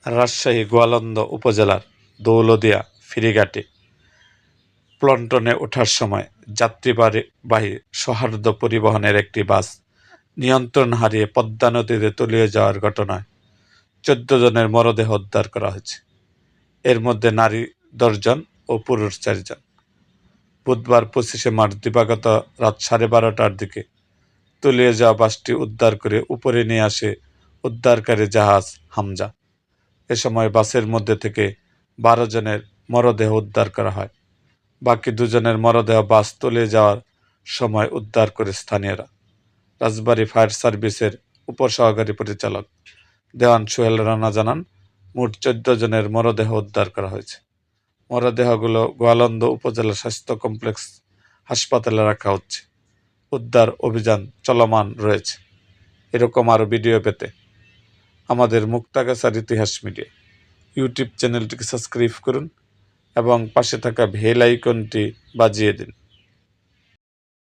রাজশাহী গোয়ালন্দ উপজেলার দৌলদিয়া ফেরিঘাটে পন্টনে ওঠার সময় যাত্রীবাহী সৌহার্দ্য পরিবহনের একটি বাস নিয়ন্ত্রণ হারিয়ে পদ্মা নদীতে তলিয়ে যাওয়ার ঘটনায় ১৪ জনের মরদেহ উদ্ধার করা হয়েছে। এর মধ্যে নারী ১০ জন ও পুরুষ ৪ জন। বুধবার ২৫শে মার্চ দিবাগত রাত ১২:৩০টার দিকে তলিয়ে যাওয়া বাসটি উদ্ধার করে উপরে নিয়ে আসে উদ্ধারকারী জাহাজ হামজা। এ সময় বাসের মধ্যে থেকে ১২ জনের মরদেহ উদ্ধার করা হয়। বাকি ২ জনের মরদেহ বাস তলিয়ে যাওয়ার সময় উদ্ধার করে স্থানীয়রা। রাজবাড়ী ফায়ার সার্ভিসের উপসহকারী পরিচালক দেওয়ান সোহেল রানা জানান, মোট ১৪ জনের মরদেহ উদ্ধার করা হয়েছে। মরদেহগুলো গোয়ালন্দ উপজেলা স্বাস্থ্য কমপ্লেক্স হাসপাতালে রাখা হচ্ছে। উদ্ধার অভিযান চলমান রয়েছে। এরকম আরও ভিডিও পেতে আমাদের মুক্তাগাছার ইতিহাস মিডিয়া ইউটিউব চ্যানেলটিকে সাবস্ক্রাইব করুন এবং পাশে থাকা বেল আইকনটি বাজিয়ে দিন।